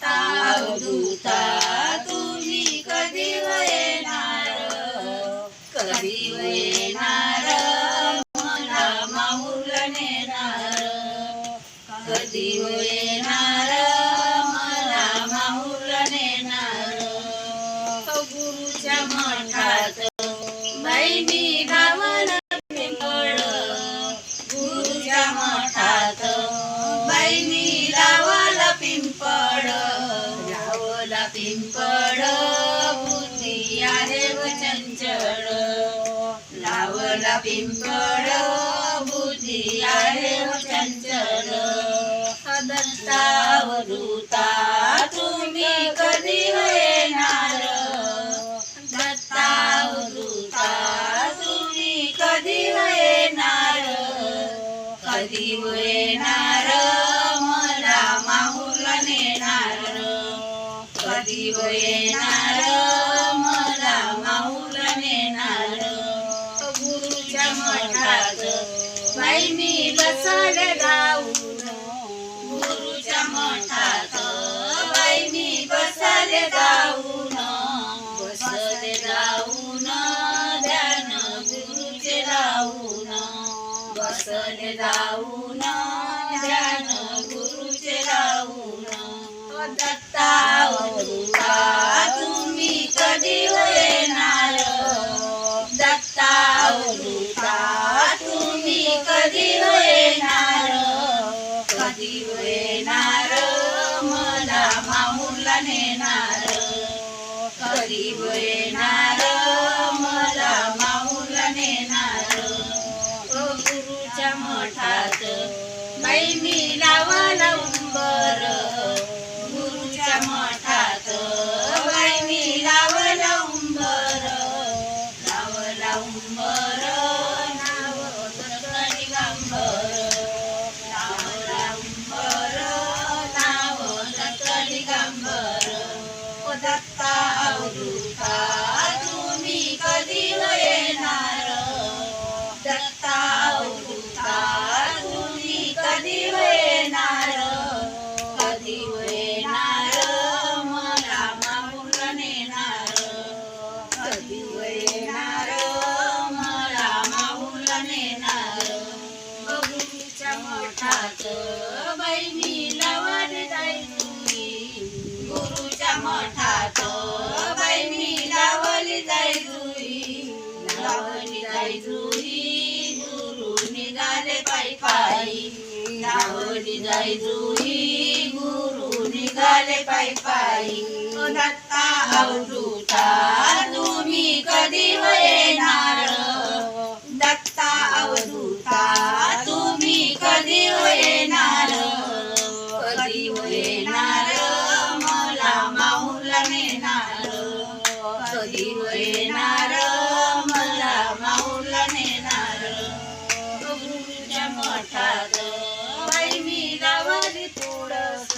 अवधूता तुम्ही कधी येणार, कधी येणार मला माहुल नेणार, कधी येणार मला माहुल नेणार. गुरुच्या मठात बाईंनी गावला पिंपळ, गुरुच्या मठात बाईंनी लावला पिंपळ, लावला पिंपळ बुद्धी आहे व चंचळ, लावला पिंपळ बुद्धी आहे व चंचळ. दत्तावधूता तुम्ही कधी येणार, दत्तावधूता तुम्ही कधी येणार, कधी येणार मला माहुल नेणार, कधी येणार मला माहुल नेणार. गुरुच्या मठात बाईंनी बसले जाऊन, गुरुच्या मठात बाईंनी बसले जाऊन, बसले जाऊन ध्यान गुरुचे लावून, बसले जाऊन ध्यान गुरुचे लावून. दत्तावधूता तुम्ही कधी येणार, दत्तावधूता तुम्ही कधी येणार, कधी येणार मला माहुल नेणार, कधी येणार मला माहुल नेणार. गुरुच्या मठात बाईंनी लावला उंबर, गुरुच्या मठात बाईंनी लावला उंबर, लावला उंबर नाव दत्त दिगंबर, लावला उंबर नाव दत्त दिगंबर. दत्ता अवधूता तुम्ही कधी येणार, दत्ता अवधूता तुम्ही कधी येणार, कधी येणार मला माहुल नेणार, कधी येणार मला माहुल नेणार. गुरुच्या मठात बाईंनी लावली जाई, गुरुच्या मठात बाईंनी लावली जाई जुई, लावली जाई जुई गुरु निघाले पायी पायी, लावली जाई जुई गुरु निघाले पायी पायी. दत्ता अवधूता तुम्ही कधी येणार, दत्ता अवधूता तुम्ही कधी येणार, कधी येणार मला माहुल नेणार, कधी येणार मला माहुल नेणार. गुरुच्या मठात बाईंनी लावली तुळस,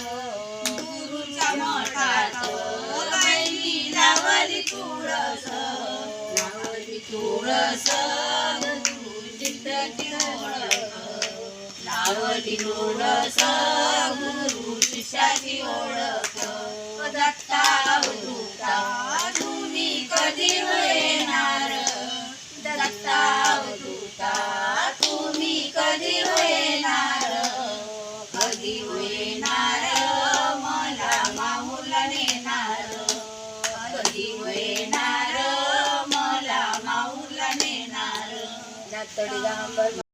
गुरुच्या मठात बाईंनी लावली तुळस, लावली तुळस गुरु शिष्याची ओळख, लावली तुळस गुरु शिष्याची ओळख. दत्ता अवधूता तुम्ही कधी येणार, दत्ता अवधूता तुम्ही कधी येणार, कधी येणार मला माहुल नेणार, कधी येणार मला माहुल नेणार. दत्त दिगंबर.